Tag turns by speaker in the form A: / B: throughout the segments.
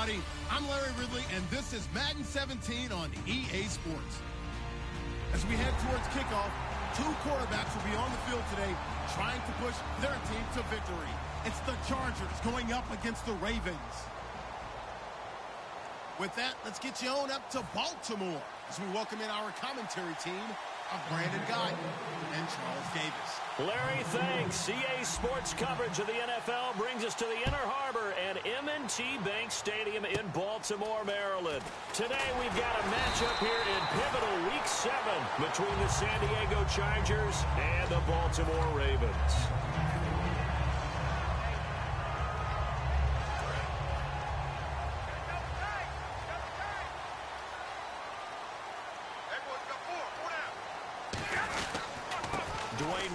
A: everybody. I'm Larry Ridley, and this is Madden 17 on EA Sports. As we head towards kickoff, two quarterbacks will be on the field today trying to push their team to victory. It's the Chargers going up against the Ravens. With that, let's get you on up to Baltimore as we welcome in our commentary team of Brandon Guyton and Charles Davis.
B: Larry, thanks. EA Sports coverage of the NFL brings us to the Inner Harbor and M&T Bank Stadium in Baltimore, Maryland. Today we've got a matchup here in pivotal Week 7 between the San Diego Chargers and the Baltimore Ravens.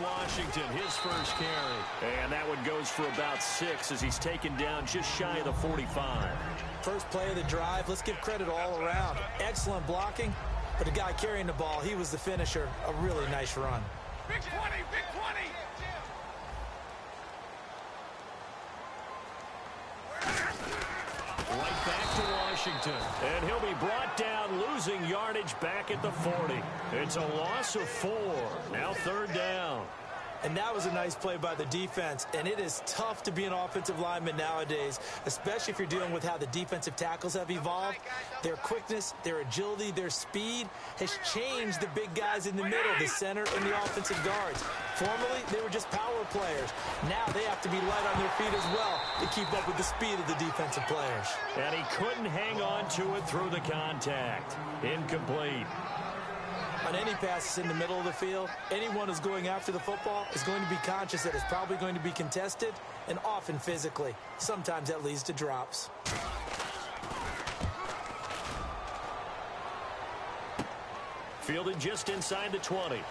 B: Washington, his first carry. And that one goes for about 6 as he's taken down just shy of the 45.
C: First play of the drive, let's give credit all around. Excellent blocking, but the guy carrying the ball, he was the finisher. A really nice run.
D: Big 20, big 20.
B: Right back to Washington. And he'll be brought down, losing yardage back at the 40. It's a loss of 4. Now 3rd down.
C: And that was a nice play by the defense. And it is tough to be an offensive lineman nowadays, especially if you're dealing with how the defensive tackles have evolved. Their quickness, their agility, their speed has changed the big guys in the middle, the center, and the offensive guards. Formerly, they were just power players. Now they have to be light on their feet as well to keep up with the speed of the defensive players.
B: And he couldn't hang on to it through the contact. Incomplete.
C: On any passes in the middle of the field, anyone who's going after the football is going to be conscious that it's probably going to be contested and often physically. Sometimes that leads to drops.
B: Fielded just inside the 20. A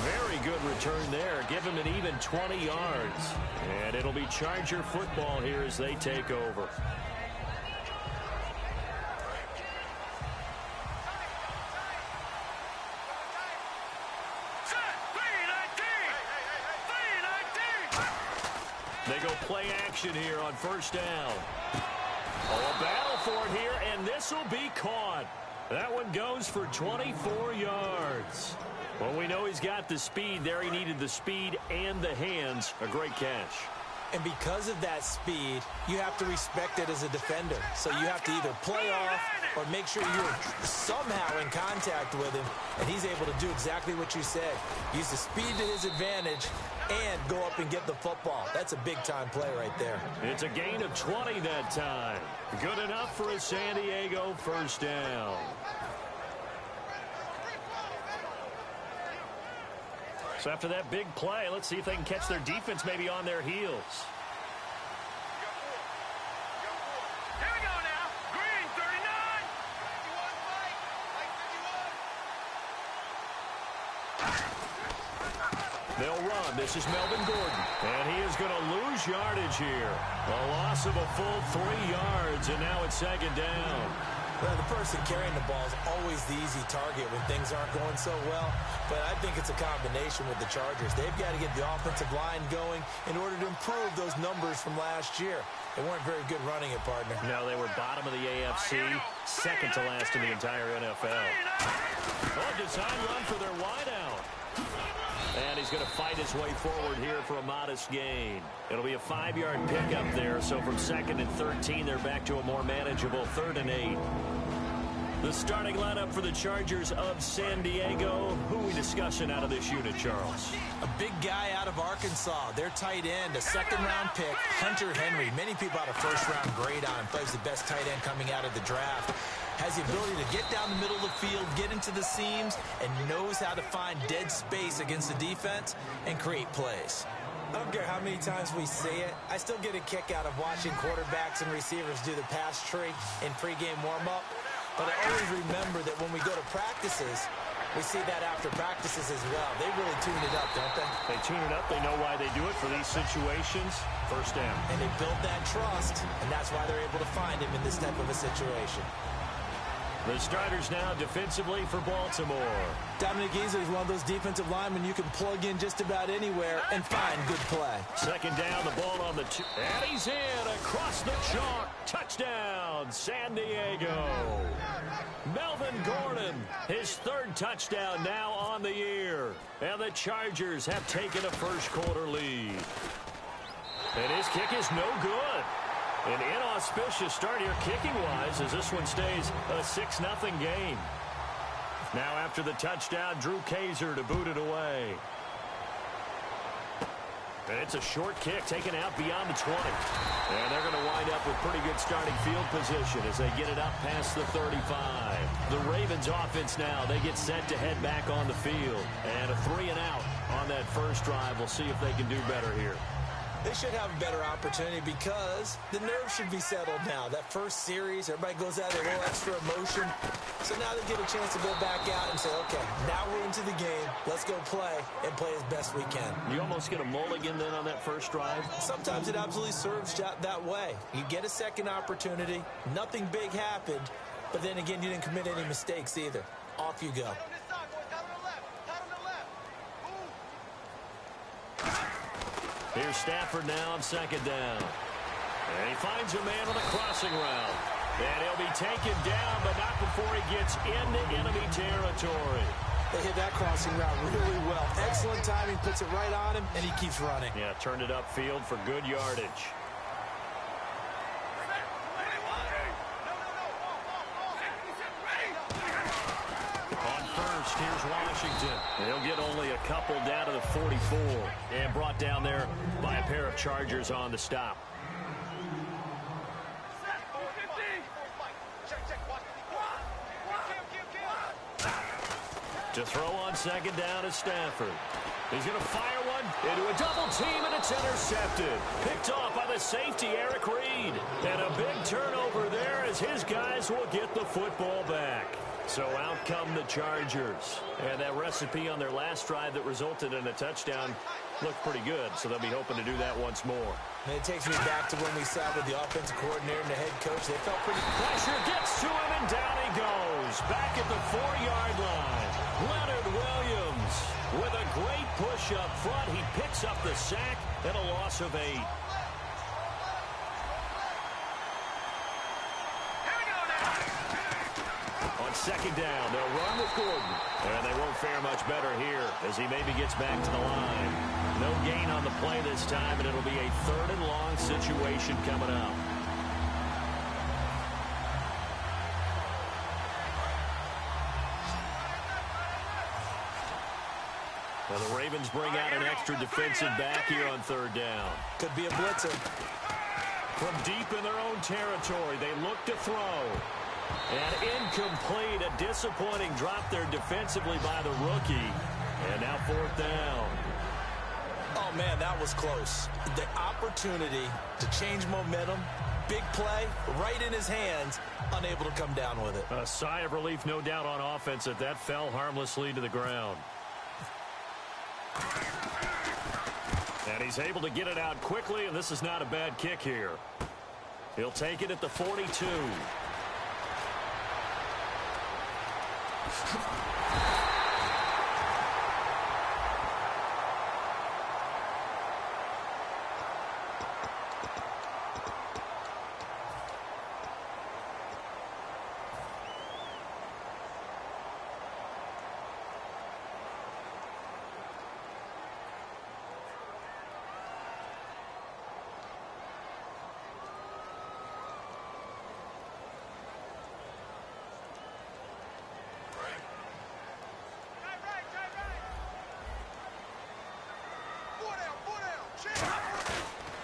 B: very good return there. Give him an even 20 yards. And it'll be Charger football here as they take over. They go play action here on 1st down. Oh, a battle for it here, and this will be caught. That one goes for 24 yards. Well, we know he's got the speed there. He needed the speed and the hands. A great catch.
C: And because of that speed, you have to respect it as a defender. So you have to either play off or make sure you're somehow in contact with him, and he's able to do exactly what you said. Use the speed to his advantage and go up and get the football. That's a big-time play right there.
B: It's a gain of 20 that time. Good enough for a San Diego 1st down. So after that big play, let's see if they can catch their defense maybe on their heels.
D: Here we go now. Green, 39.
B: They'll run. This is Melvin Gordon. And he is going to lose yardage here. A loss of a full 3 yards, and now it's 2nd down.
C: Well, the person carrying the ball is always the easy target when things aren't going so well. But I think it's a combination with the Chargers. They've got to get the offensive line going in order to improve those numbers from last year. They weren't very good running it, partner.
B: No, they were bottom of the AFC, 2nd to last in the entire NFL. Oh, design run for their wideout. And he's going to fight his way forward here for a modest gain. It'll be a 5-yard pickup there, so from 2nd and 13, they're back to a more manageable 3rd and 8. The starting lineup for the Chargers of San Diego. Who are we discussing out of this unit, Charles?
C: A big guy out of Arkansas, their tight end, a 2nd-round pick, Hunter Henry. Many people had a 1st-round grade on him. Plays the best tight end coming out of the draft. Has the ability to get down the middle of the field, get into the seams, and knows how to find dead space against the defense and create plays. I don't care how many times we see it. I still get a kick out of watching quarterbacks and receivers do the pass tree in pregame warm-up. But I always remember that when we go to practices, we see that after practices as well. They really tune it up, don't they?
B: They tune it up. They know why they do it for these situations. 1st down.
C: And they build that trust, and that's why they're able to find him in this type of a situation.
B: The starters now defensively for Baltimore.
C: Dominic Easley is one of those defensive linemen you can plug in just about anywhere and find good play.
B: Second down, the ball on the two. And he's in across the chalk. Touchdown, San Diego. Melvin Gordon, his third touchdown now on the year. And the Chargers have taken a first-quarter lead. And his kick is no good. An inauspicious start here kicking-wise as this one stays a 6-0 game. Now after the touchdown, Drew Kaiser to boot it away. And it's a short kick taken out beyond the 20. And they're going to wind up with pretty good starting field position as they get it up past the 35. The Ravens offense now, they get set to head back on the field. And a 3-and-out on that first drive. We'll see if they can do better here.
C: They should have a better opportunity because the nerves should be settled now. That first series, everybody goes out with a little extra emotion. So now they get a chance to go back out and say, okay, now we're into the game. Let's go play and play as best we can.
B: You almost get a mulligan then on that first drive?
C: Sometimes it absolutely serves that way. You get a second opportunity. Nothing big happened. But then again, you didn't commit any mistakes either. Off you go.
B: Here's Stafford now on second down. And he finds a man on the crossing route. And he'll be taken down, but not before he gets into enemy territory.
C: They hit that crossing route really well. Excellent timing, puts it right on him, and he keeps running.
B: Yeah, turned it upfield for good yardage. Here's Washington. They'll get only a couple down to the 44 and brought down there by a pair of Chargers on the stop. To throw on second down is Stafford. He's going to fire one into a double team, and it's intercepted. Picked off by the safety, Eric Reed. And a big turnover there as his guys will get the football back. So out come the Chargers. And that recipe on their last drive that resulted in a touchdown looked pretty good. So they'll be hoping to do that once more.
C: And it takes me back to when we sat with the offensive coordinator and the head coach. They felt pretty...
B: Pressure gets to him, and down he goes. Back at the 4-yard line. Leonard Williams with a great push up front. He picks up the sack and a loss of 8. On second down, they'll run with Gordon. And they won't fare much better here as he maybe gets back to the line. No gain on the play this time, and it'll be a 3rd and long situation coming up. Well, the Ravens bring out an extra defensive back here on 3rd down.
C: Could be a blitzer.
B: From deep in their own territory, they look to throw. And incomplete, a disappointing drop there defensively by the rookie. And now 4th down.
C: Oh, man, that was close. The opportunity to change momentum, big play, right in his hands, unable to come down with it.
B: A sigh of relief, no doubt, on offense that that fell harmlessly to the ground. And he's able to get it out quickly, and this is not a bad kick here. He'll take it at the 42.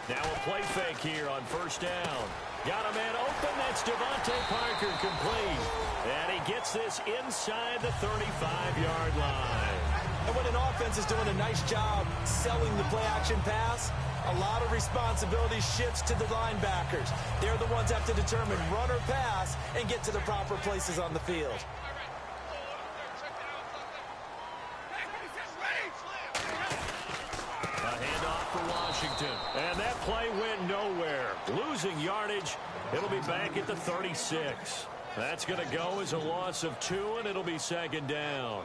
B: Now a play fake here on 1st down. Got a man open. That's Devontae Parker complete. And he gets this inside the 35-yard line.
C: And when an offense is doing a nice job selling the play-action pass, a lot of responsibility shifts to the linebackers. They're the ones that have to determine run or pass and get to the proper places on the field.
B: Washington. And that play went nowhere. Losing yardage. It'll be back at the 36. That's going to go as a loss of 2, and it'll be second down.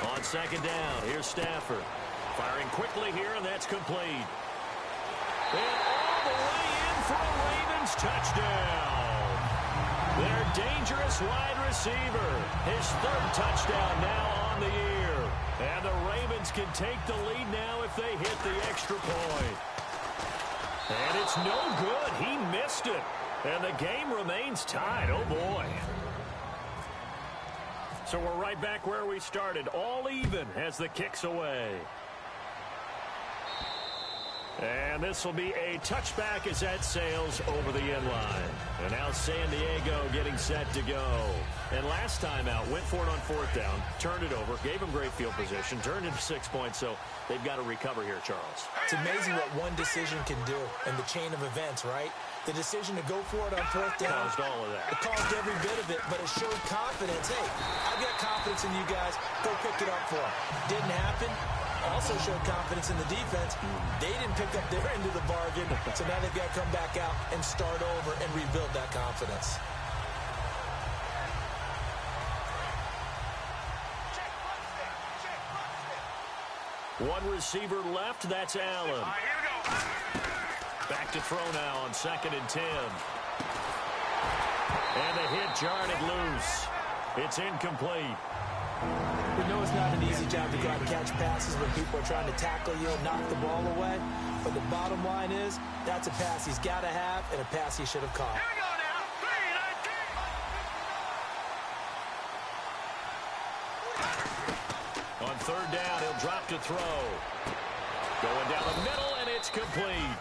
B: On second down, here's Stafford. Firing quickly here, and that's complete. And all the way in for a Ravens touchdown. Their dangerous wide receiver. His 3rd touchdown now on the year. And the Ravens can take the lead now if they hit the extra point. And it's no good. He missed it. And the game remains tied. Oh, boy. So we're right back where we started. All even as the kick's away. And this will be a touchback as that sails over the end line. And now San Diego getting set to go. And last time out, went for it on 4th down, turned it over, gave them great field position, turned into 6 points, so they've got to recover here, Charles.
C: It's amazing what one decision can do in the chain of events, right? The decision to go for it on 4th down.
B: Caused all of that.
C: It caused every bit of it, but it showed confidence. Hey, I've got confidence in you guys. Go pick it up for them. Didn't happen. Also showed confidence in the defense. They didn't pick up their end of the bargain, so now they've got to come back out and start over and rebuild that confidence.
B: One receiver left, that's Allen.
D: All right, here we go.
B: Back to throw now on 2nd and 10. And the hit jarred it loose. It's incomplete.
C: We know it's not an easy job to go out and catch passes when people are trying to tackle you and knock the ball away. But the bottom line is, that's a pass he's got to have and a pass he should have caught.
D: Here we go now. 3 and 19.
B: On 3rd down, he'll drop to throw. Going down the middle, and it's complete.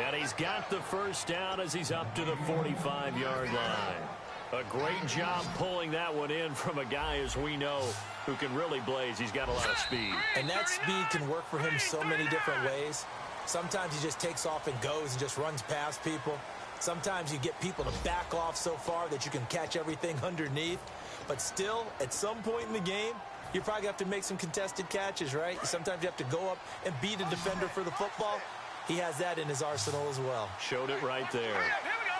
B: And he's got the first down as he's up to the 45-yard line. A great job pulling that one in from a guy, as we know, who can really blaze. He's got a lot of speed.
C: And that speed can work for him so many different ways. Sometimes he just takes off and goes and just runs past people. Sometimes you get people to back off so far that you can catch everything underneath. But still, at some point in the game, you probably have to make some contested catches, right? Sometimes you have to go up and beat a defender for the football. He has that in his arsenal as well.
B: Showed it right there.
D: Here we go.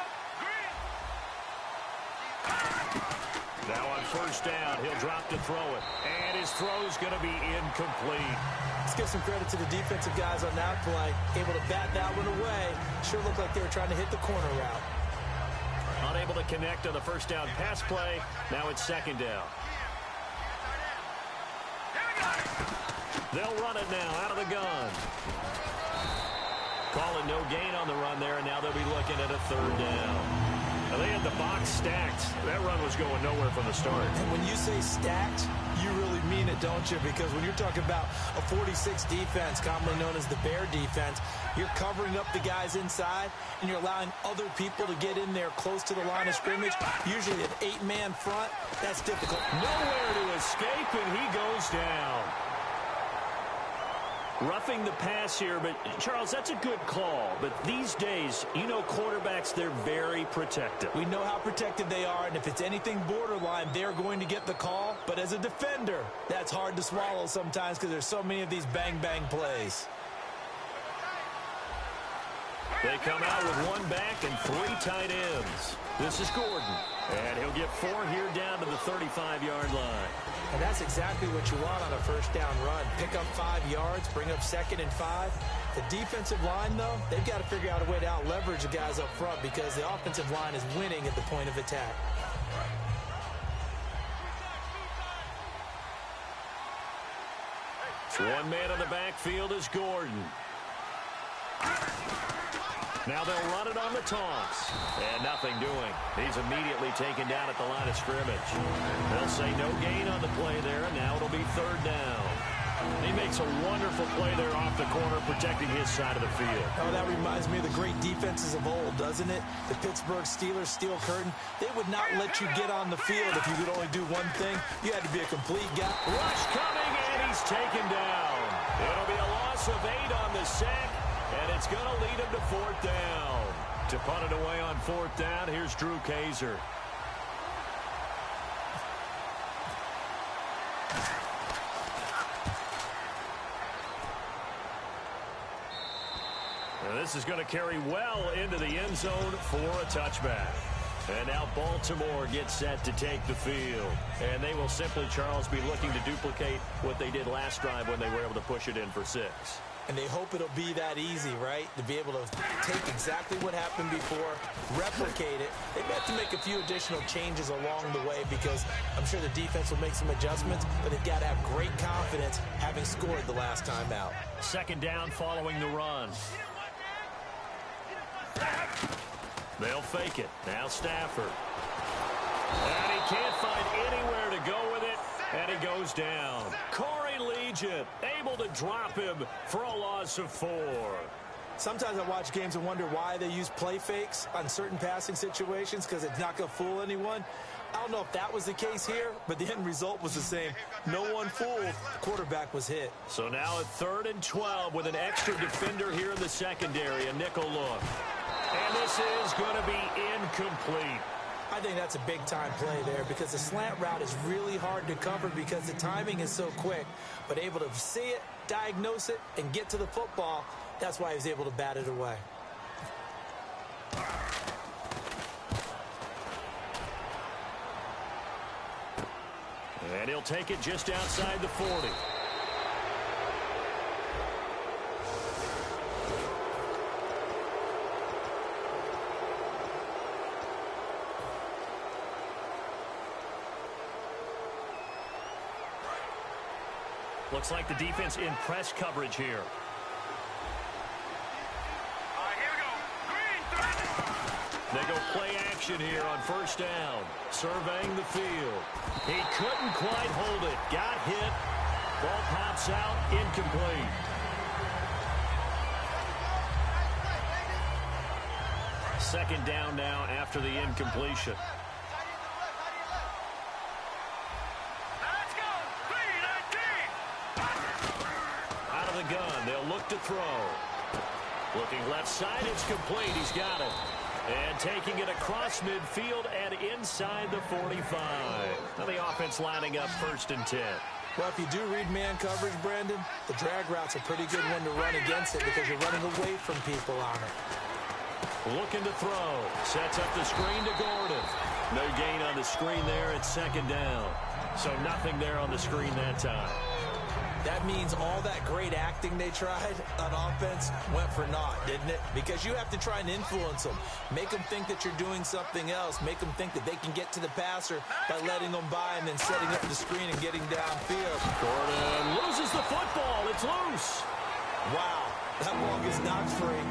B: Now on 1st down, he'll drop to throw it. And his throw's going to be incomplete.
C: Let's give some credit to the defensive guys on that play. Able to bat that one away. Sure looked like they were trying to hit the corner route.
B: Unable to connect on the 1st down pass play. Now it's 2nd down. They'll run it now out of the gun. Calling no gain on the run there, and now they'll be looking at a 3rd down. Now they had the box stacked. That run was going nowhere from the start.
C: And when you say stacked, you really mean it, don't you? Because when you're talking about a 46 defense, commonly known as the Bear defense, you're covering up the guys inside, and you're allowing other people to get in there close to the line of scrimmage, usually an 8-man front. That's difficult.
B: Nowhere to escape, and he goes down. Roughing the pass here, but, Charles, that's a good call. But these days, you know quarterbacks, they're very protective.
C: We know how protected they are, and if it's anything borderline, they're going to get the call. But as a defender, that's hard to swallow sometimes because there's so many of these bang-bang plays.
B: They come out with 1 back and 3 tight ends. This is Gordon, and he'll get 4 here down to the 35-yard line.
C: And that's exactly what you want on a 1st down run. Pick up 5 yards, bring up 2nd and 5. The defensive line, though, they've got to figure out a way to out-leverage the guys up front because the offensive line is winning at the point of attack.
B: One man in the backfield is Gordon. Now they'll run it on the taunts. And nothing doing. He's immediately taken down at the line of scrimmage. They'll say no gain on the play there, and now it'll be 3rd down. He makes a wonderful play there off the corner, protecting his side of the field.
C: Oh, that reminds me of the great defenses of old, doesn't it? The Pittsburgh Steelers steel curtain. They would not let you get on the field if you could only do one thing. You had to be a complete guy.
B: Rush coming, and he's taken down. It'll be a loss of 8 on the sack. And it's going to lead him to fourth down. To punt it away on fourth down, here's Drew Kaiser. And this is going to carry well into the end zone for a touchback. And now Baltimore gets set to take the field. And they will simply, Charles, be looking to duplicate what they did last drive when they were able to push it in for 6.
C: And they hope it'll be that easy, right? To be able to take exactly what happened before, replicate it. They may have to make a few additional changes along the way because I'm sure the defense will make some adjustments, but they've got to have great confidence having scored the last time out.
B: Second down following the run. They'll fake it. Now Stafford. And he can't find anywhere to go with it, and he goes down. Corey Legion able to drop him for a loss of 4.
C: Sometimes I watch games and wonder why they use play fakes on certain passing situations because it's not going to fool anyone. I don't know if that was the case here, but the end result was the same. No one fooled. The quarterback was hit.
B: So now a 3rd and 12 with an extra defender here in the secondary, a nickel look. And this is going to be incomplete.
C: I think that's a big-time play there because the slant route is really hard to cover because the timing is so quick. But able to see it, diagnose it, and get to the football, that's why he was able to bat it away.
B: And he'll take it just outside the 40. Looks like the defense in press coverage here.
D: Here we go. Green,
B: They go play action here on first down. Surveying the field. He couldn't quite hold it. Got hit. Ball pops out. Incomplete. Second down now after the incompletion.
D: let's go. Green,
B: Out of the gun. They'll look to throw. Looking left side. It's complete. He's got it. And taking it across midfield and inside the 45. Now the offense lining up 1st and 10.
C: Well, if you do read man coverage, Brandon, the drag route's a pretty good one to run against it because you're running away from people on it.
B: Looking to throw. Sets up the screen to Gordon. No gain on the screen there. It's 2nd down. So nothing there on the screen that time.
C: That means all that great acting they tried on offense went for naught, didn't it? Because you have to try and influence them. Make them think that you're doing something else. Make them think that they can get to the passer by letting them by and then setting up the screen and getting downfield.
B: Gordon loses the football. It's loose.
C: Wow, that ball is not free,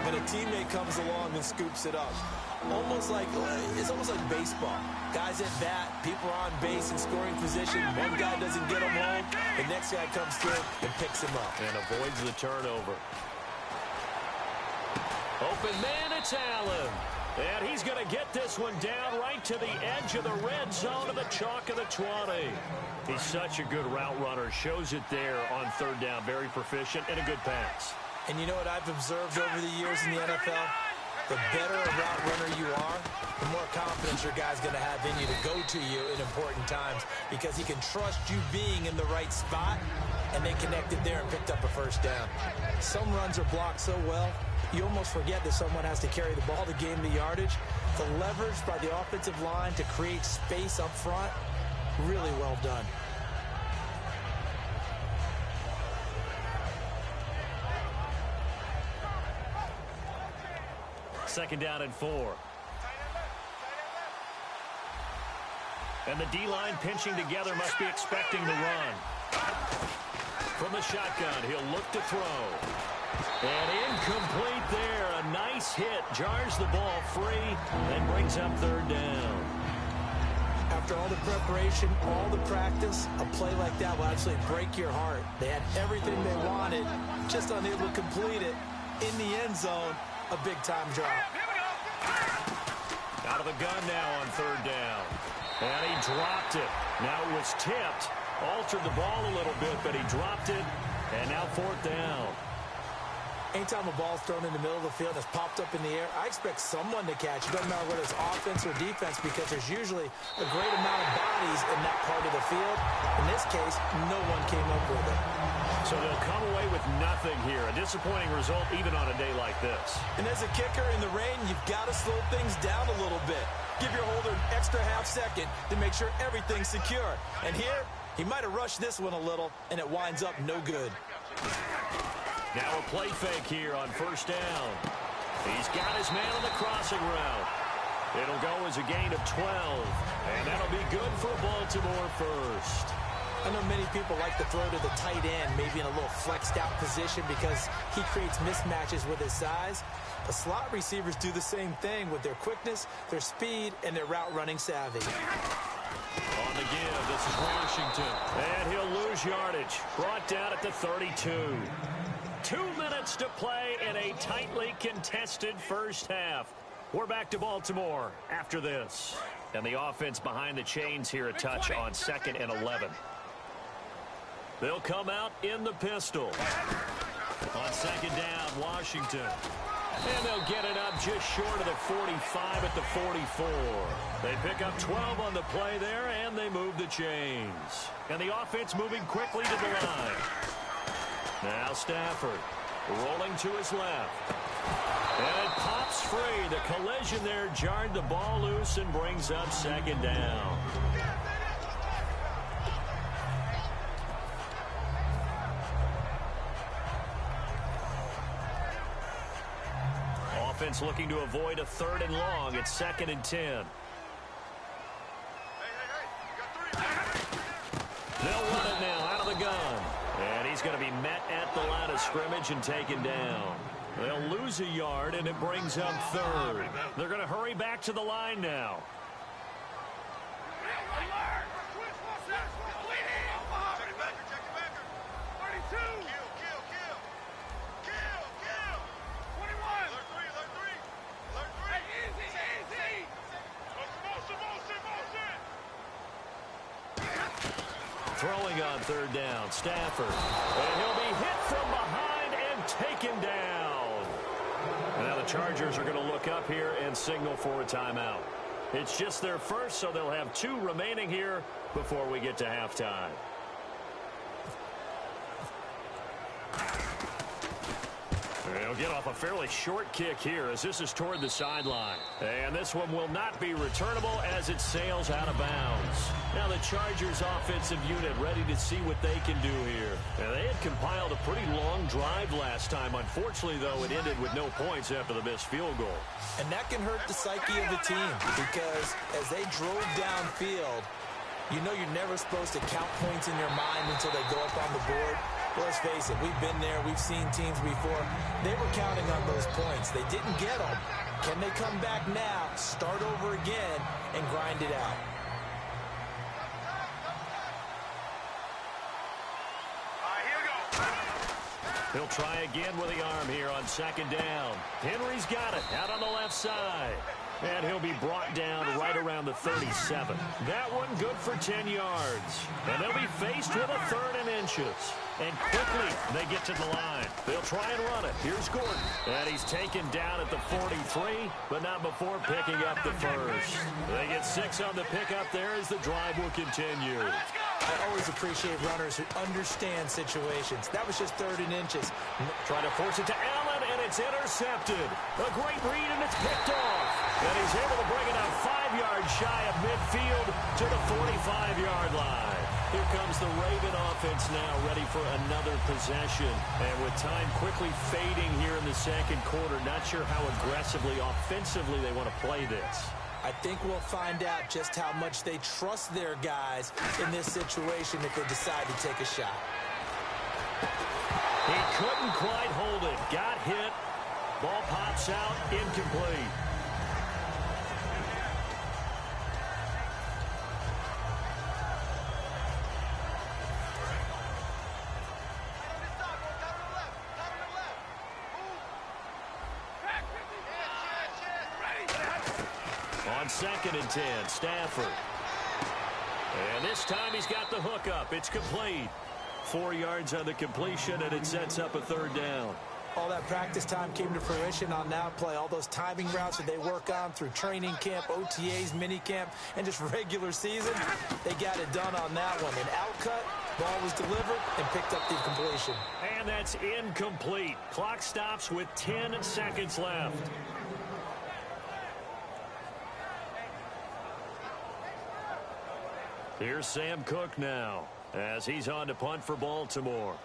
C: but a teammate comes along and scoops it up. It's almost like baseball. Guys at bat, people are on base in scoring position. One guy doesn't get him home, the next guy comes through and picks him up.
B: And avoids the turnover. Open man, it's Allen. And he's going to get this one down right to the edge of the red zone of the chalk of the 20. He's such a good route runner. Shows it there on 3rd down. Very proficient and a good pass.
C: And you know what I've observed over the years in the NFL? The better a route runner you are, the more confidence your guy's going to have in you to go to you in important times because he can trust you being in the right spot, and they connected there and picked up a 1st down. Some runs are blocked so well, you almost forget that someone has to carry the ball to gain the yardage. The leverage by the offensive line to create space up front, really well done.
B: Second down and 4. And the D-line pinching together must be expecting the run. From the shotgun, he'll look to throw. And incomplete there. A nice hit. Jars the ball free and brings up 3rd down.
C: After all the preparation, all the practice, a play like that will actually break your heart. They had everything they wanted, just unable to complete it. In the end zone, a big-time drop.
B: Out of the gun now on 3rd down. And he dropped it. Now it was tipped. Altered the ball a little bit, but he dropped it. And now 4th down.
C: Anytime a ball's thrown in the middle of the field that's popped up in the air, I expect someone to catch it. Doesn't matter whether it's offense or defense, because there's usually a great amount of bodies in that part of the field. In this case, no one came up with it.
B: So they'll come away with nothing here. A disappointing result even on a day like this.
C: And as a kicker in the rain, you've got to slow things down a little bit. Give your holder an extra half second to make sure everything's secure. And here, he might have rushed this one a little, and it winds up no good.
B: Now a play fake here on first down. He's got his man on the crossing route. It'll go as a gain of 12, and that'll be good for Baltimore first.
C: I know many people like to throw to the tight end, maybe in a little flexed out position because he creates mismatches with his size. The slot receivers do the same thing with their quickness, their speed, and their route running savvy.
B: On the give, this is Washington. And he'll lose yardage. Brought down at the 32. 2 minutes to play in a tightly contested first half. We're back to Baltimore after this. And the offense behind the chains here a touch on 2nd and 11. They'll come out in the pistol. On 2nd down, Washington. And they'll get it up just short of the 45 at the 44. They pick up 12 on the play there, and they move the chains. And the offense moving quickly to the line. Now Stafford rolling to his left. And it pops free. The collision there jarred the ball loose and brings up 2nd down. Offense looking to avoid a 3rd and long. It's 2nd and 10. They'll run it now out of the gun. And he's going to be met at the line of scrimmage and taken down. They'll lose a yard, and it brings up 3rd. They're going to hurry back to the line now. Throwing on 3rd down, Stafford. And he'll be hit from behind and taken down. And now the Chargers are going to look up here and signal for a timeout. It's just their first, so they'll have 2 remaining here before we get to halftime. They'll get off a fairly short kick here as this is toward the sideline. And this one will not be returnable as it sails out of bounds. Now the Chargers offensive unit ready to see what they can do here. Now they had compiled a pretty long drive last time. Unfortunately, though, it ended with no points after the missed field goal.
C: And that can hurt the psyche of the team because as they drove downfield, you know you're never supposed to count points in your mind until they go up on the board. Well, let's face it, we've been there, we've seen teams before. They were counting on those points. They didn't get them. Can they come back now, start over again, and grind it out?
B: He'll try again with the arm here on 2nd down. Henry's got it out on the left side. And he'll be brought down right around the 37. That one good for 10 yards. And they'll be faced with a 3rd and inches. And quickly they get to the line. They'll try and run it. Here's Gordon. And he's taken down at the 43, but not before picking up the first. They get 6 on the pickup there as the drive will continue.
C: I always appreciate runners who understand situations. That was just 3rd and inches.
B: Trying to force it to Allen, and it's intercepted. A great read, and it's picked off. And he's able to bring it out 5 yards shy of midfield to the 45-yard line. Here comes the Raven offense now, ready for another possession. And with time quickly fading here in the 2nd quarter, not sure how aggressively, offensively they want to play this.
C: I think we'll find out just how much they trust their guys in this situation if they decide to take a shot.
B: He couldn't quite hold it. Got hit. Ball pops out. Incomplete. On 2nd and 10, Stafford. And this time he's got the hook up. It's complete. 4 yards on the completion, and it sets up a 3rd down.
C: All that practice time came to fruition on that play. All those timing routes that they work on through training camp, OTAs, minicamp, and just regular season, they got it done on that one. An outcut, ball was delivered, and picked up the completion.
B: And that's incomplete. Clock stops with 10 seconds left. Here's Sam Cook now as he's on to punt for Baltimore.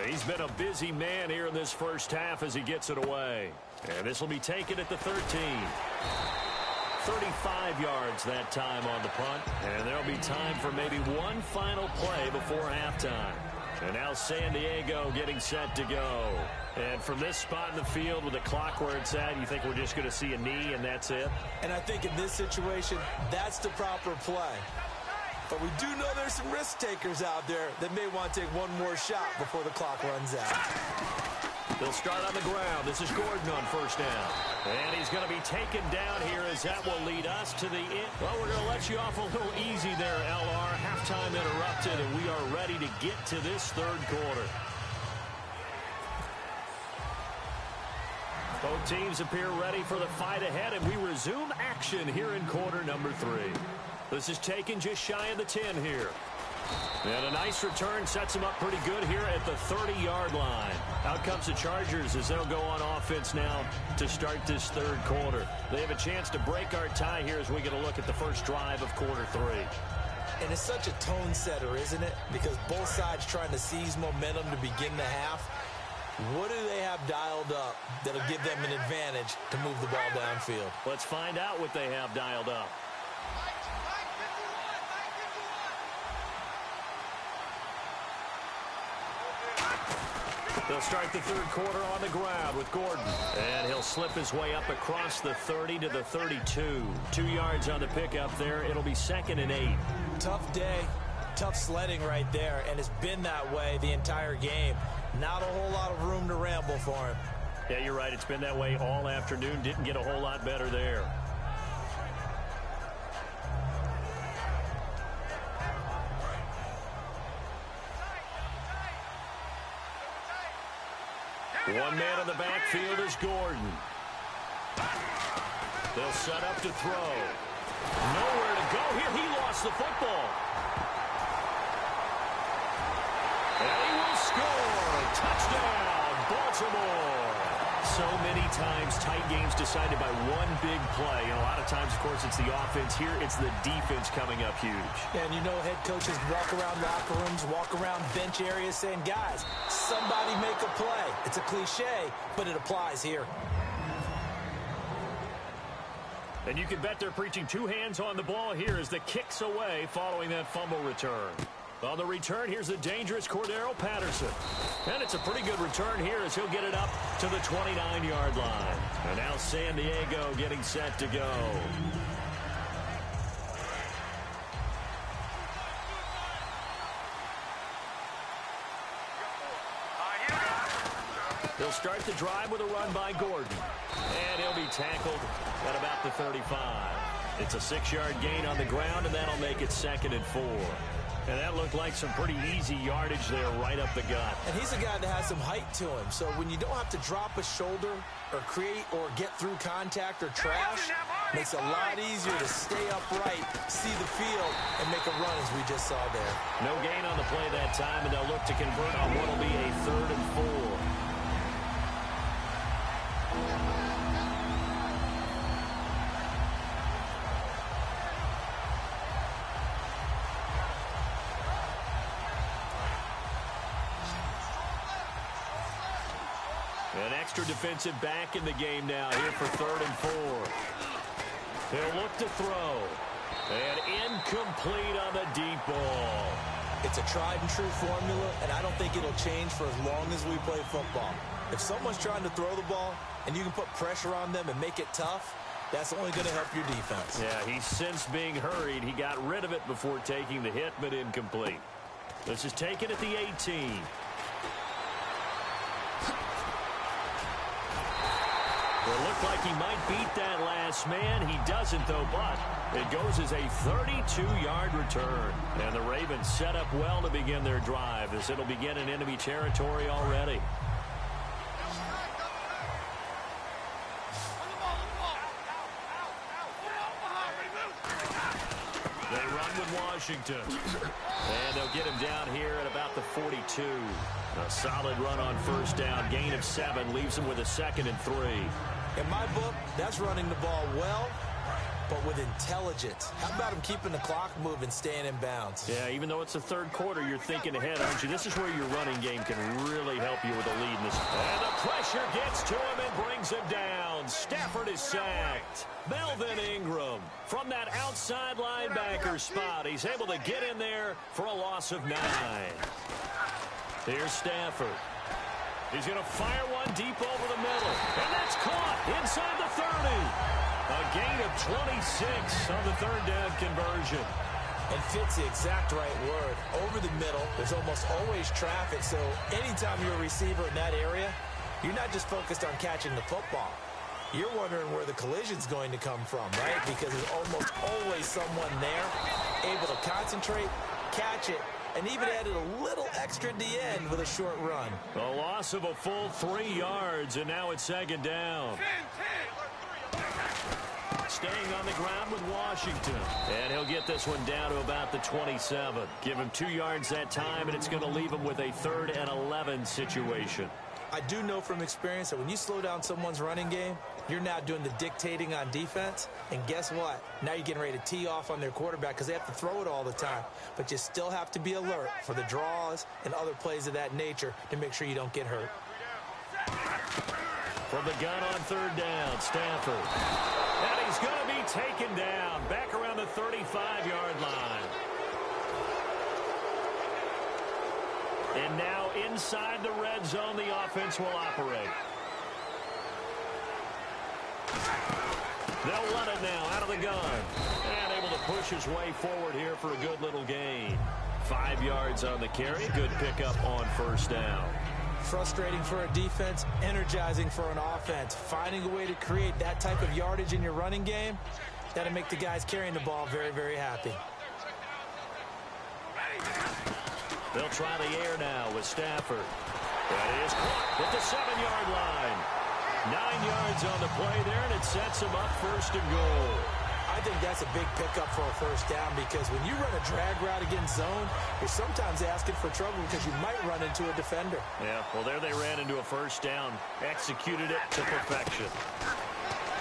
B: He's been a busy man here in this first half as he gets it away. And this will be taken at the 13. 35 yards that time on the punt. And there'll be time for maybe one final play before halftime. And now San Diego getting set to go. And from this spot in the field with the clock where it's at, you think we're just going to see a knee and that's it?
C: And I think in this situation, that's the proper play. But we do know there's some risk takers out there that may want to take one more shot before the clock runs out.
B: They'll start on the ground. This is Gordon on first down. And he's going to be taken down here as that will lead us to the end. Well, we're going to let you off a little easy there, LR. Halftime interrupted, and we are ready to get to this third quarter. Both teams appear ready for the fight ahead, and we resume action here in quarter number 3. This is taken just shy of the 10 here. And a nice return sets him up pretty good here at the 30-yard line. Out comes the Chargers as they'll go on offense now to start this third quarter. They have a chance to break our tie here as we get a look at the first drive of quarter 3.
C: And it's such a tone setter, isn't it? Because both sides trying to seize momentum to begin the half. What do they have dialed up that'll give them an advantage to move the ball downfield?
B: Let's find out what they have dialed up. They'll start the third quarter on the ground with Gordon. And he'll slip his way up across the 30 to the 32. 2 yards on the pickup there. It'll be 2nd and 8.
C: Tough day, tough sledding right there, and it's been that way the entire game. Not a whole lot of room to ramble for him.
B: Yeah, you're right. It's been that way all afternoon. Didn't get a whole lot better there. One man in the backfield is Gordon. They'll set up to throw. Nowhere to go here. He lost the football. And he will score. Touchdown, Baltimore. So many times, tight games decided by one big play. And a lot of times, of course, it's the offense. Here, it's the defense coming up huge.
C: And you know head coaches walk around locker rooms, walk around bench areas saying, guys, somebody make a play. It's a cliche, but it applies here.
B: And you can bet they're preaching two hands on the ball here as the kick's away following that fumble return. On the return, here's the dangerous Cordero Patterson. And it's a pretty good return here as he'll get it up to the 29-yard line. And now San Diego getting set to go. They'll start the drive with a run by Gordon. And he'll be tackled at about the 35. It's a 6-yard gain on the ground, and that'll make it 2nd and 4. And that looked like some pretty easy yardage there right up the gut.
C: And he's a guy that has some height to him. So when you don't have to drop a shoulder or create or get through contact or trash, makes it a lot easier to stay upright, see the field, and make a run as we just saw there.
B: No gain on the play that time, and they'll look to convert on what will be a 3rd and 4. An extra defensive back in the game now here for 3rd and 4. He'll look to throw. And incomplete on the deep ball.
C: It's a tried and true formula, and I don't think it'll change for as long as we play football. If someone's trying to throw the ball and you can put pressure on them and make it tough, that's only going to help your defense.
B: Yeah, he's since being hurried. He got rid of it before taking the hit, but incomplete. This is taken at the 18. Well, it looked like he might beat that last man. He doesn't, though, but it goes as a 32-yard return. And the Ravens set up well to begin their drive, as it'll begin in enemy territory already. They run with Washington. And they'll get him down here at about the 42. A solid run on first down. Gain of 7 leaves him with a 2nd and 3.
C: In my book, that's running the ball well, but with intelligence. How about him keeping the clock moving, staying in bounds?
B: Yeah, even though it's the third quarter, you're thinking ahead, aren't you? This is where your running game can really help you with a lead in this. And the pressure gets to him and brings him down. Stafford is sacked. Melvin Ingram from that outside linebacker spot. He's able to get in there for a loss of 9. Here's Stafford. He's going to fire one deep over the middle. And that's caught inside the 30. A gain of 26 on the third down conversion.
C: And fits the exact right word. Over the middle, there's almost always traffic. So anytime you're a receiver in that area, you're not just focused on catching the football. You're wondering where the collision's going to come from, right? Because there's almost always someone there able to concentrate, catch it, and even added a little extra at the end with a short run.
B: A loss of a full 3 yards, and now it's 2nd down. Staying on the ground with Washington. And he'll get this one down to about the 27. Give him 2 yards that time, and it's going to leave him with a 3rd and 11 situation.
C: I do know from experience that when you slow down someone's running game, you're now doing the dictating on defense. And guess what? Now you're getting ready to tee off on their quarterback because they have to throw it all the time. But you still have to be alert for the draws and other plays of that nature to make sure you don't get hurt.
B: From the gun on 3rd down, Stafford. And he's going to be taken down back around the 35-yard line. And now inside the red zone, the offense will operate. They'll run it now out of the gun. And able to push his way forward here for a good little gain. 5 yards on the carry. Good pickup on first down.
C: Frustrating for a defense, energizing for an offense. Finding a way to create that type of yardage in your running game, that'll make the guys carrying the ball very, very happy.
B: They'll try the air now with Stafford. That is caught at the 7-yard line. 9 yards on the play there, and it sets him up 1st and goal.
C: I think that's a big pickup for a first down because when you run a drag route against zone, you're sometimes asking for trouble because you might run into a defender.
B: Yeah, well, there they ran into a first down. Executed it to perfection.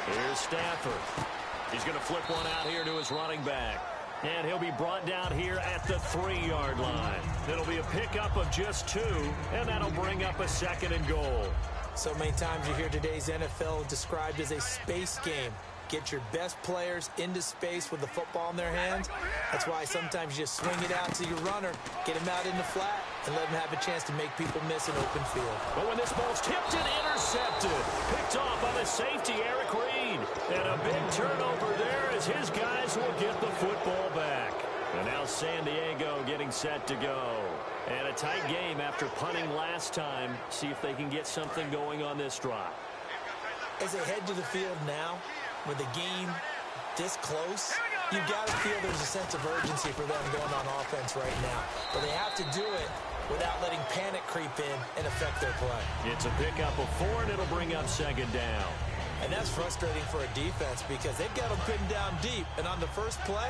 B: Here's Stafford. He's going to flip one out here to his running back. And he'll be brought down here at the 3-yard line. It'll be a pickup of just 2, and that'll bring up a 2nd and goal.
C: So many times you hear today's NFL described as a space game. Get your best players into space with the football in their hands. That's why sometimes you just swing it out to your runner, get him out in the flat, and let him have a chance to make people miss an open field.
B: But when this ball's tipped and intercepted, picked off on the safety, Eric Reed. And a big turnover there as his guys will get the football back. And now San Diego getting set to go. And a tight game after punting last time. See if they can get something going on this drive.
C: As they head to the field now, with the game this close, you've got to feel there's a sense of urgency for them going on offense right now. But they have to do it without letting panic creep in and affect their play.
B: It's a pickup of 4, and it'll bring up 2nd down.
C: And that's frustrating for a defense because they've got them pinned down deep. And on the first play,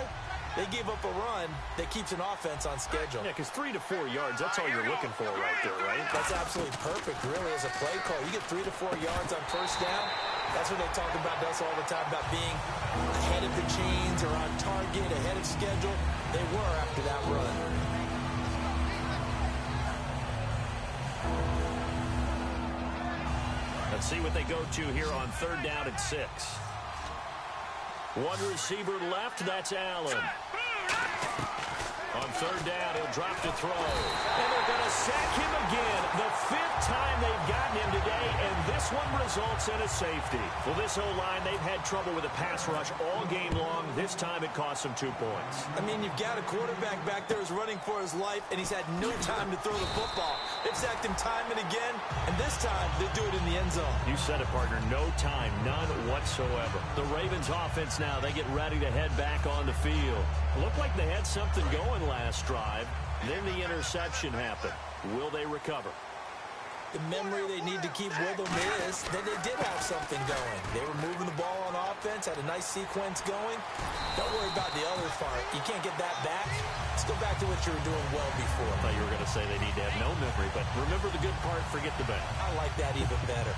C: they give up a run that keeps an offense on schedule.
B: Yeah, because 3 to 4 yards, that's all you're looking for right there, right?
C: That's absolutely perfect, really, as a play call. You get 3 to 4 yards on first down. That's what they talk about us all the time, about being ahead of the chains or on target, ahead of schedule. They were after that run.
B: Let's see what they go to here on 3rd down and 6. One receiver left, that's Allen. On 3rd down, he'll drop to throw. And they're going to sack him again. The 5th time they've gotten him today, and this one results in a safety. Well, this O-line, they've had trouble with a pass rush all game long. This time it cost them 2 points.
C: I mean, you've got a quarterback back there who's running for his life, and he's had no time to throw the football. They've sacked him time and again, and this time they do it in the end zone.
B: You said it, partner. No time, none whatsoever. The Ravens offense now, they get ready to head back on the field. Looked like they had something going last drive. Then the interception happened. Will they recover?
C: The memory they need to keep with them is that they did have something going. They were moving the ball on offense, had a nice sequence going. Don't worry about the other part. You can't get that back. Let's go back to what you were doing well before.
B: I thought you were going to say they need to have no memory, but remember the good part, forget the bad.
C: I like that even better.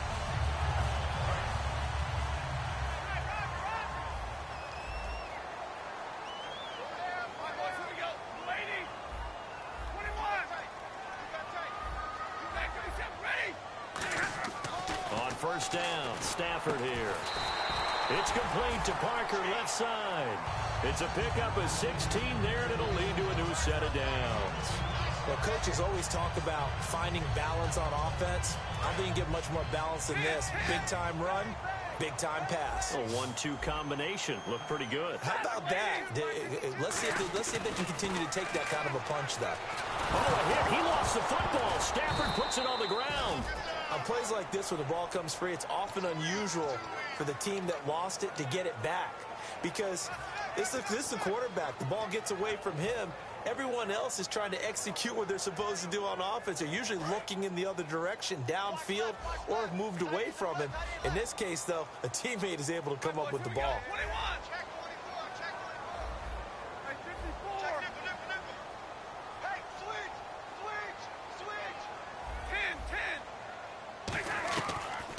B: First down, Stafford here. It's complete to Parker, left side. It's a pickup of 16 there, and it'll lead to a new set of downs.
C: Well, coaches always talk about finding balance on offense. I think you get much more balance than this. Big-time run, big-time pass.
B: A 1-2 combination. Looked pretty good.
C: How about that? Let's see if they can continue to take that kind of a punch, though.
B: Oh, a hit. He lost the football. Stafford puts it on the ground.
C: On plays like this where the ball comes free, it's often unusual for the team that lost it to get it back. Because this is the quarterback. The ball gets away from him. Everyone else is trying to execute what they're supposed to do on offense. They're usually looking in the other direction, downfield, or have moved away from him. In this case, though, a teammate is able to come up with the ball.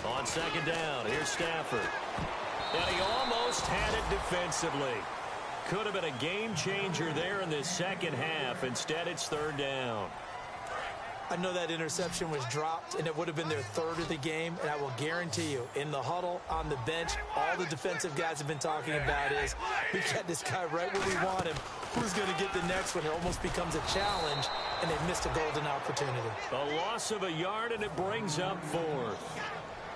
B: On second down, here's Stafford. And he almost had it defensively. Could have been a game changer there in this second half. Instead, it's third down.
C: I know that interception was dropped, and it would have been their 3rd of the game, and I will guarantee you, in the huddle, on the bench, all the defensive guys have been talking about is, we got this guy right where we want him. Who's going to get the next one? It almost becomes a challenge, and they've missed a golden opportunity.
B: A loss of a yard, and it brings up 4th.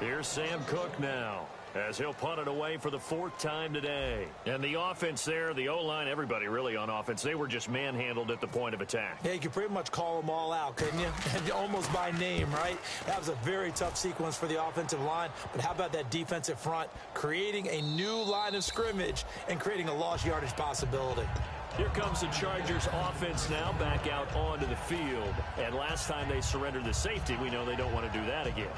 B: Here's Sam Cook now, as he'll punt it away for the 4th time today. And the offense there, the O-line, everybody really on offense, they were just manhandled at the point of attack.
C: Yeah, you could pretty much call them all out, couldn't you? Almost by name, right? That was a very tough sequence for the offensive line. But how about that defensive front, creating a new line of scrimmage and creating a lost yardage possibility?
B: Here comes the Chargers offense now back out onto the field. And last time they surrendered the safety, we know they don't want to do that again.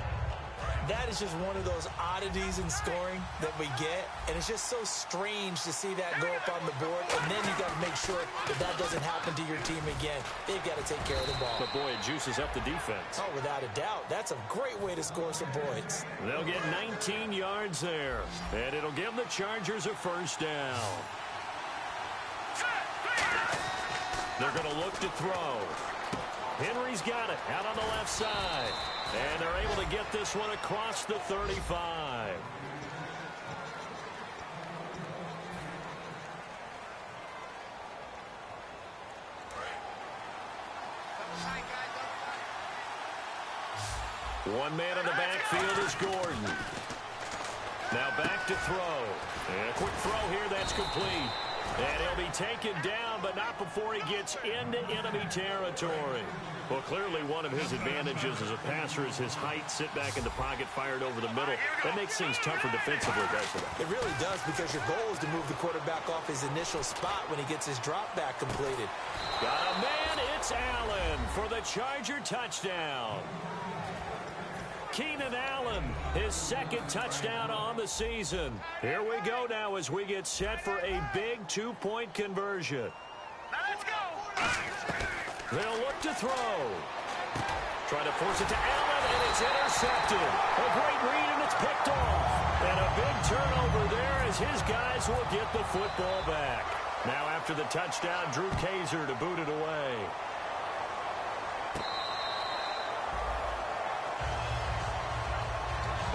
C: That is just one of those oddities in scoring that we get, and it's just so strange to see that go up on the board, and then you got to make sure that that doesn't happen to your team again. They've got to take care of the ball.
B: But, boy, it juices up the defense.
C: Oh, without a doubt. That's a great way to score some points.
B: They'll get 19 yards there, and it'll give the Chargers a first down. They're going to look to throw. Henry's got it out on the left side. And they're able to get this one across the 35. One man in the backfield is Gordon. Now back to throw. And a quick throw here, that's complete. And he'll be taken down, but not before he gets into enemy territory. Well, clearly one of his advantages as a passer is his height. Sit back in the pocket, fired over the middle. That makes things tougher defensively, doesn't it?
C: It really does, because your goal is to move the quarterback off his initial spot when he gets his drop back completed.
B: Got a man, it's Allen for the Charger touchdown. Keenan Allen, his 2nd touchdown on the season. Here we go now as we get set for a big 2-point conversion.
D: Let's go!
B: They'll look to throw. Trying to force it to Allen, and it's intercepted. A great read, and it's picked off. And a big turnover there as his guys will get the football back. Now after the touchdown, Drew Kaiser to boot it away.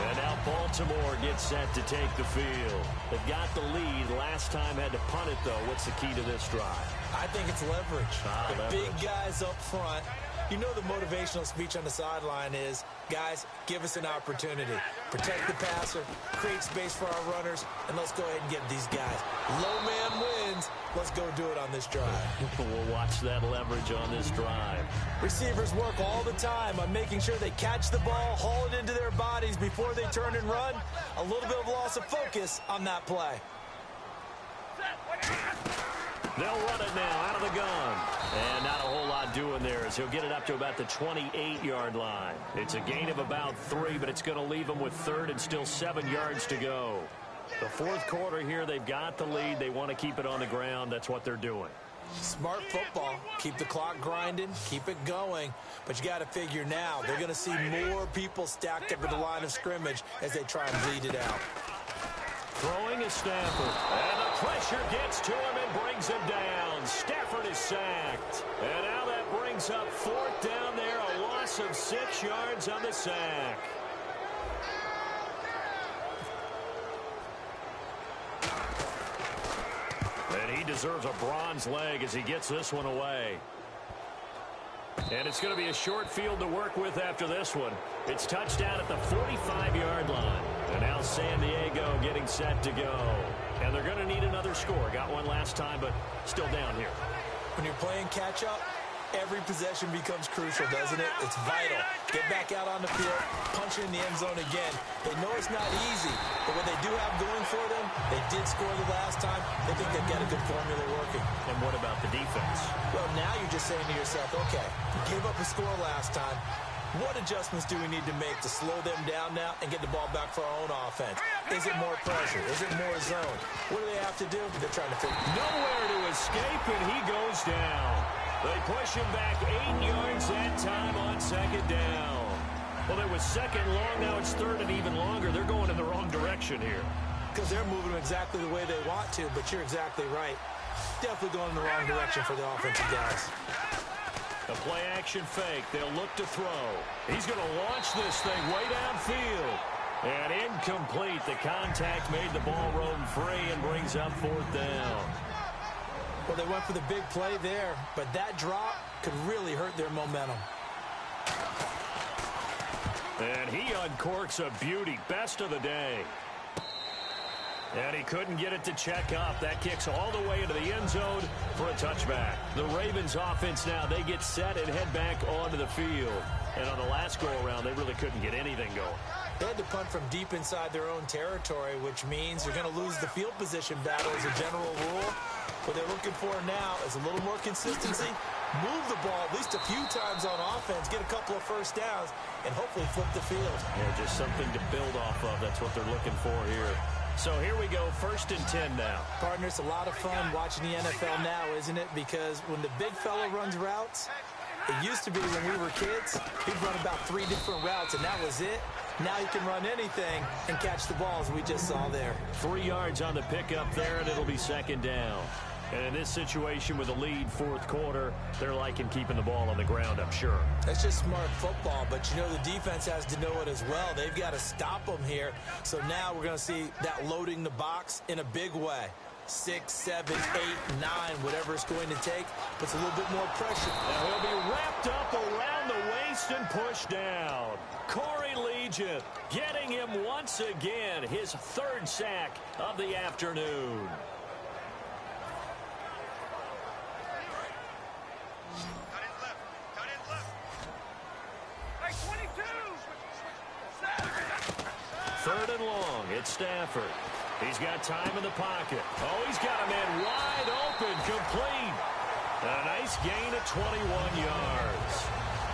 B: And now Baltimore gets set to take the field. They've got the lead. Last time had to punt it, though. What's the key to this drive?
C: I think it's leverage. The
B: leverage.
C: Big guys up front. You know the motivational speech on the sideline is, guys, give us an opportunity. Protect the passer, create space for our runners, and let's go ahead and get these guys. Low man wins. Let's go do it on this drive.
B: We'll watch that leverage on this drive.
C: Receivers work all the time on making sure they catch the ball, haul it into their bodies before they turn and run. A little bit of loss of focus on that play.
B: They'll run it now out of the gun. And not a whole lot doing there as he'll get it up to about the 28-yard line. It's a gain of about 3, but it's going to leave them with 3rd and still 7 yards to go. The 4th quarter here, they've got the lead. They want to keep it on the ground. That's what they're doing.
C: Smart football. Keep the clock grinding. Keep it going. But you got to figure now, they're going to see more people stacked up at the line of scrimmage as they try and bleed it out.
B: Throwing is Stafford. And the pressure gets to him and brings him down. Stafford is sacked. And now that brings up 4th down there. A loss of 6 yards on the sack. And he deserves a bronze leg as he gets this one away. And it's going to be a short field to work with after this one. It's touchdown at the 45-yard line. And now San Diego getting set to go. And they're going to need another score. Got one last time, but still down here.
C: When you're playing catch-up, every possession becomes crucial, doesn't it? It's vital. Get back out on the field, punch it in the end zone again. They know it's not easy, but what they do have going for them, they did score the last time. They think they've got a good formula working.
B: And what about the defense?
C: Well, now you're just saying to yourself, okay, we gave up a score last time. What adjustments do we need to make to slow them down now and get the ball back for our own offense? Is it more pressure? Is it more zone? What do they have to do? They're trying to figure
B: nowhere to escape, and he goes down. They push him back 8 yards that time on 2nd down. Well, it was 2nd long. Now it's 3rd and even longer. They're going in the wrong direction here.
C: Because they're moving exactly the way they want to, but you're exactly right. Definitely going in the wrong direction for the offensive guys.
B: The play-action fake. They'll look to throw. He's going to launch this thing way downfield. And incomplete. The contact made the ball roam free and brings up 4th down.
C: Well, they went for the big play there, but that drop could really hurt their momentum.
B: And he uncorks a beauty. Best of the day. And he couldn't get it to check up. That kicks all the way into the end zone for a touchback. The Ravens offense now, they get set and head back onto the field. And on the last go-around, they really couldn't get anything going.
C: They had to punt from deep inside their own territory, which means you're going to lose the field position battle as a general rule. What they're looking for now is a little more consistency, move the ball at least a few times on offense, get a couple of first downs, and hopefully flip the field.
B: Yeah, just something to build off of. That's what they're looking for here. So here we go, 1st and 10 now.
C: Partner, it's a lot of fun watching the NFL now, isn't it? Because when the big fella runs routes, it used to be when we were kids, he'd run about 3 different routes, and that was it. Now you can run anything and catch the ball, as we just saw there.
B: 3 yards on the pickup there, and it'll be 2nd down. And in this situation with a lead 4th quarter, they're liking keeping the ball on the ground, I'm sure.
C: That's just smart football, but you know the defense has to know it as well. They've got to stop them here. So now we're going to see that loading the box in a big way. 6, 7, 8, 9, whatever it's going to take, puts a little bit more pressure.
B: Now he'll be wrapped up around the waist and pushed down. Corey Legion getting him once again, his 3rd sack of the afternoon. Third and long, it's Stafford. He's got time in the pocket. Oh, he's got a man wide open, complete. A nice gain of 21 yards.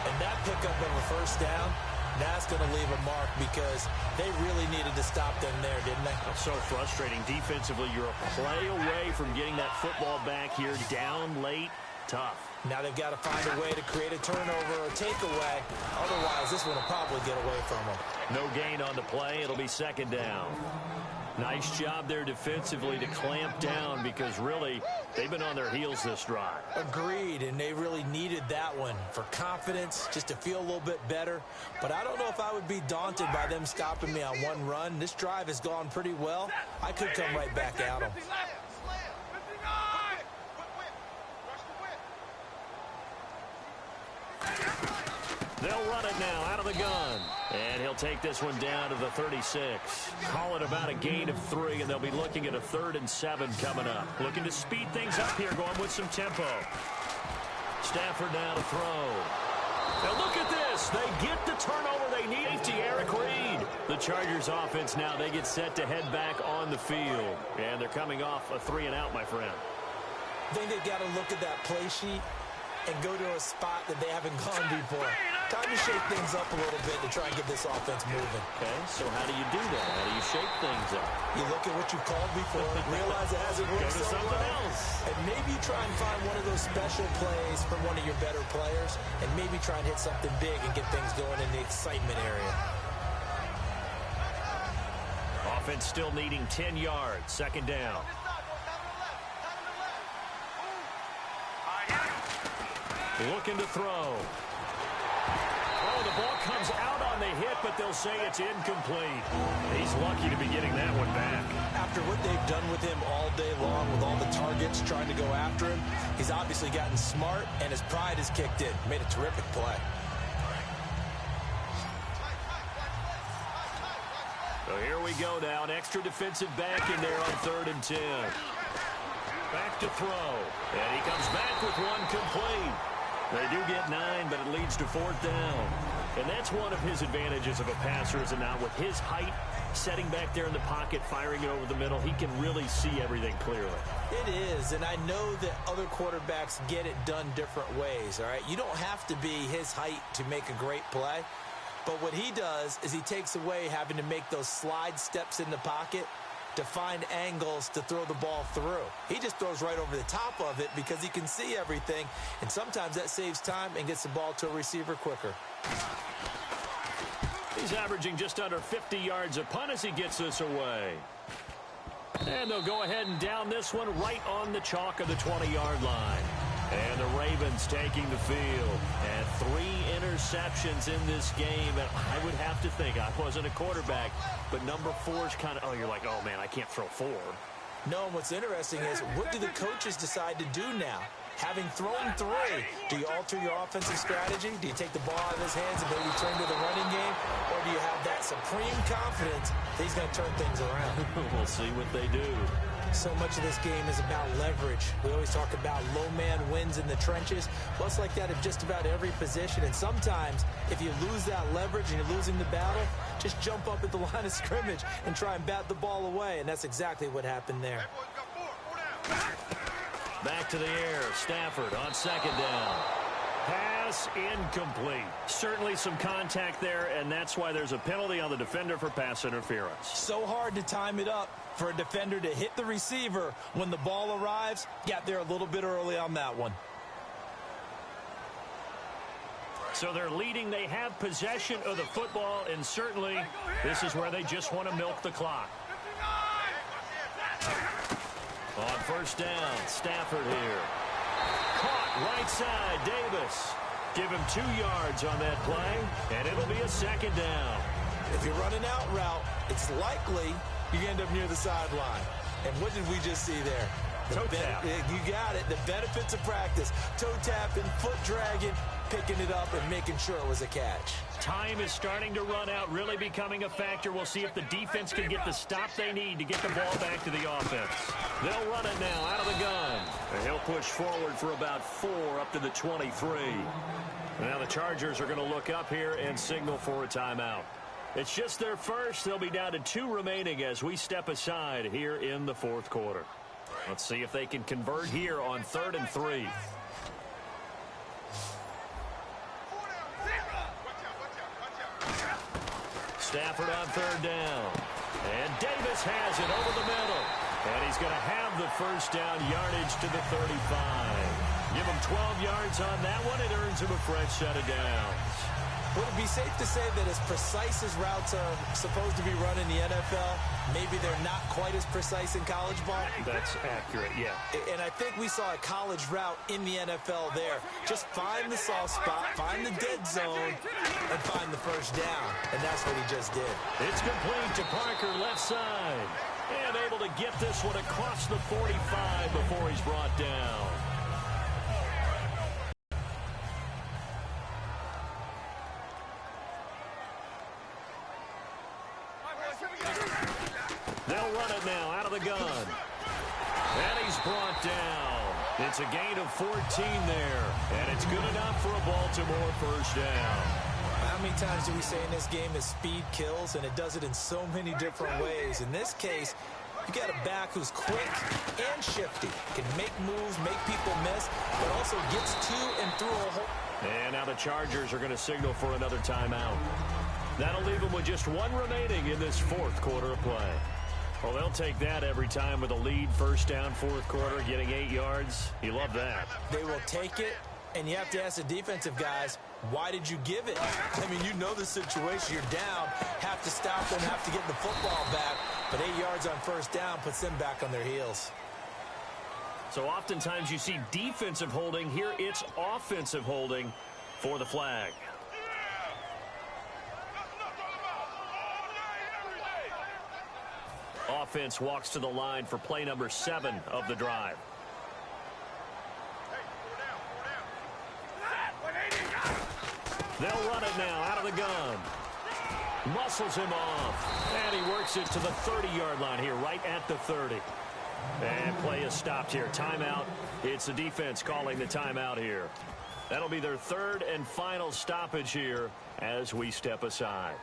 C: And that pickup of a first down, that's going to leave a mark because they really needed to stop them there, didn't they?
B: That's so frustrating. Defensively, you're a play away from getting that football back here, down late, tough.
C: Now they've got to find a way to create a turnover or takeaway. Otherwise, this one will probably get away from them.
B: No gain on the play. It'll be 2nd down. Nice job there defensively to clamp down because really they've been on their heels this drive.
C: Agreed, and they really needed that one for confidence, just to feel a little bit better. But I don't know if I would be daunted by them stopping me on one run. This drive has gone pretty well. I could come right back at them.
B: They'll run it now out of the gun. And he'll take this one down to the 36. Call it about a gain of 3, and they'll be looking at a 3rd and 7 coming up. Looking to speed things up here, going with some tempo. Stafford now to throw. Now look at this. They get the turnover they need. Safety, Eric Reed. The Chargers offense now, they get set to head back on the field. And they're coming off a 3-and-out, my friend.
C: I think they've got to look at that play sheet and go to a spot that they haven't gone before. Time to shake things up a little bit to try and get this offense moving.
B: Okay, so how do you do that? How do you shake things up?
C: You look at what you've called before, realize it hasn't worked
B: Go to
C: so
B: something
C: well,
B: else.
C: and maybe try and find one of those special plays from one of your better players, and maybe try and hit something big and get things going in the excitement area.
B: Offense still needing 10 yards. 2nd down. Looking to throw. Oh, the ball comes out on the hit, but they'll say it's incomplete. He's lucky to be getting that one back.
C: After what they've done with him all day long, with all the targets trying to go after him, he's obviously gotten smart, and his pride has kicked in. Made a terrific play.
B: So here we go now. An extra defensive back in there on 3rd and 10. Back to throw. And he comes back with one complete. They do get 9, but it leads to 4th down. And that's one of his advantages of a passer, is it not? With his height, setting back there in the pocket, firing it over the middle, he can really see everything clearly.
C: It is, and I know that other quarterbacks get it done different ways, all right? You don't have to be his height to make a great play. But what he does is he takes away having to make those slide steps in the pocket to find angles to throw the ball through. He just throws right over the top of it because he can see everything, and sometimes that saves time and gets the ball to a receiver quicker.
B: He's averaging just under 50 yards a punt as he gets this away. And they'll go ahead and down this one right on the chalk of the 20-yard line. And the Ravens taking the field. And 3 interceptions in this game. And I would have to think, I wasn't a quarterback, but number 4 is kind of, oh, you're like, oh, man, I can't throw 4.
C: No, and what's interesting is, what do the coaches decide to do now? Having thrown 3, do you alter your offensive strategy? Do you take the ball out of his hands and maybe turn to the running game? Or do you have that supreme confidence that he's going to turn things around?
B: We'll see what they do.
C: So much of this game is about leverage. We always talk about low man wins in the trenches. Well, it's like that at just about every position. And sometimes, if you lose that leverage and you're losing the battle, just jump up at the line of scrimmage and try and bat the ball away. And that's exactly what happened there.
B: Back to the air. Stafford on 2nd down. Pass incomplete. Certainly some contact there, and that's why there's a penalty on the defender for pass interference.
C: So hard to time it up for a defender to hit the receiver when the ball arrives. Got there a little bit early on that one.
B: So they're leading. They have possession of the football, and certainly this is where they just want to milk the clock. On 1st down, Stafford here. Caught right side, Davis. Give him 2 yards on that play, and it'll be a 2nd down.
C: If you're running out route, it's likely you end up near the sideline. And what did we just see there?
B: Toe tap.
C: You got it. The benefits of practice. Toe tapping, foot dragging, picking it up, and making sure it was a catch.
B: Time is starting to run out, really becoming a factor. We'll see if the defense can get the stop they need to get the ball back to the offense. They'll run it now out of the gun. And he'll push forward for about 4 up to the 23. Now the Chargers are going to look up here and signal for a timeout. It's just their first. They'll be down to 2 remaining as we step aside here in the 4th quarter. Let's see if they can convert here on 3rd and 3. Stafford on 3rd down. And Davis has it over the middle. And he's going to have the 1st down yardage to the 35. Give him 12 yards on that one. It earns him a fresh set of downs.
C: Would it be safe to say that as precise as routes are supposed to be run in the NFL, maybe they're not quite as precise in college ball?
B: That's accurate, yeah.
C: And I think we saw a college route in the NFL there. Just find the soft spot, find the dead zone, and find the 1st down. And that's what he just did.
B: It's complete to Parker, left side. And able to get this one across the 45 before he's brought down. They'll run it now out of the gun. And he's brought down. It's a gain of 14 there. And it's good enough for a Baltimore first down.
C: How many times do we say in this game that speed kills, and it does it in so many different ways? In this case, you got a back who's quick and shifty, can make moves, make people miss, but also gets to and through a hole.
B: And now the Chargers are going to signal for another timeout. That'll leave them with just one remaining in this fourth quarter of play. Well, they'll take that every time with a lead, first down, fourth quarter, getting 8 yards. You love that.
C: They will take it, and you have to ask the defensive guys, why did you give it? I mean, you know the situation. You're down, have to stop them, have to get the football back. But 8 yards on first down puts them back on their heels.
B: So oftentimes you see defensive holding. Here it's offensive holding for the flag. Offense walks to the line for play number 7 of the drive. They'll run it now out of the gun. Muscles him off. And he works it to the 30-yard line here, right at the 30. And play is stopped here. Timeout. It's the defense calling the timeout here. That'll be their third and final stoppage here as we step aside.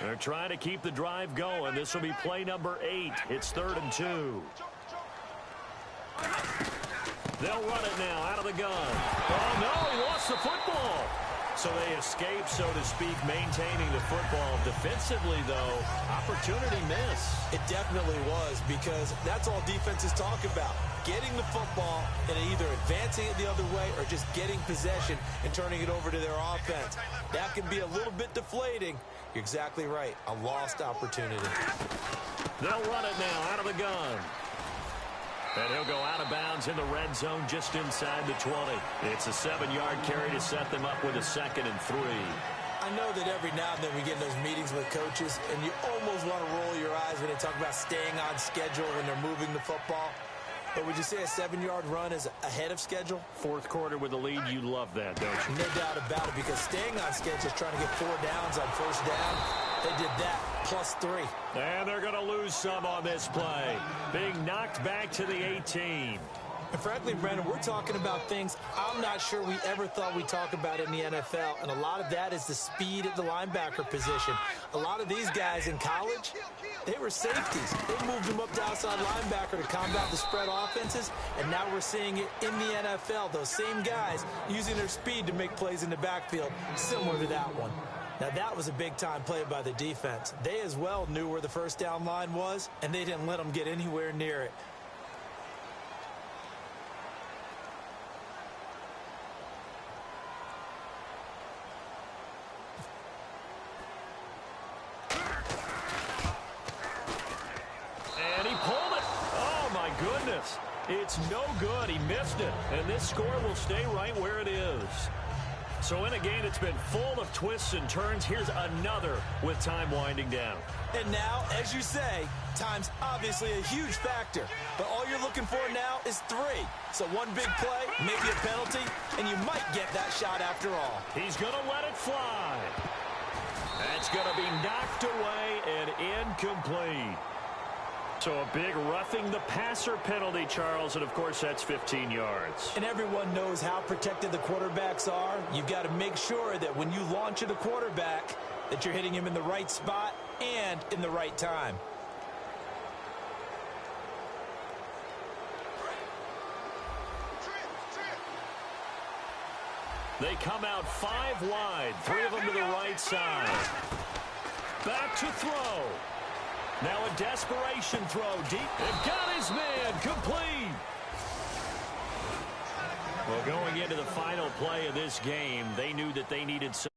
B: They're trying to keep the drive going. This will be play number 8. It's 3rd and 2. They'll run it now out of the gun. Oh, no, he lost the football. So they escape, so to speak, maintaining the football. Defensively, though, opportunity miss.
C: It definitely was, because that's all defenses talk about. Getting the football and either advancing it the other way or just getting possession and turning it over to their offense. That can be a little bit deflating. You're exactly right. A lost opportunity.
B: They'll run it now out of the gun. And he'll go out of bounds in the red zone just inside the 20. It's a 7-yard carry to set them up with a 2nd and 3.
C: I know that every now and then we get in those meetings with coaches, and you almost want to roll your eyes when they talk about staying on schedule when they're moving the football. But would you say a 7-yard run is ahead of schedule?
B: Fourth quarter with the lead, you love that, don't you?
C: No doubt about it, because staying on schedule is trying to get 4 downs on first down. They did that, plus 3.
B: And they're going to lose some on this play. Being knocked back to the 18.
C: And frankly, Brandon, we're talking about things I'm not sure we ever thought we'd talk about in the NFL. And a lot of that is the speed at the linebacker position. A lot of these guys in college, they were safeties. They moved them up to outside linebacker to combat the spread offenses. And now we're seeing it in the NFL. Those same guys using their speed to make plays in the backfield, similar to that one. Now, that was a big-time play by the defense. They as well knew where the first down line was, and they didn't let them get anywhere near it.
B: And he pulled it. Oh, my goodness. It's no good. He missed it. And this score will stay right where it is. So in a game that's been full of twists and turns, here's another with time winding down.
C: And now, as you say, time's obviously a huge factor. But all you're looking for now is 3. So one big play, maybe a penalty, and you might get that shot after all.
B: He's going to let it fly. That's going to be knocked away and incomplete. So a big roughing the passer penalty, Charles, and of course that's 15 yards.
C: And everyone knows how protected the quarterbacks are. You've got to make sure that when you launch at a quarterback, that you're hitting him in the right spot and in the right time.
B: They come out 5 wide, 3 of them to the right side. Back to throw. Now a desperation throw deep. And got his man complete. Well, going into the final play of this game, they knew that they needed some.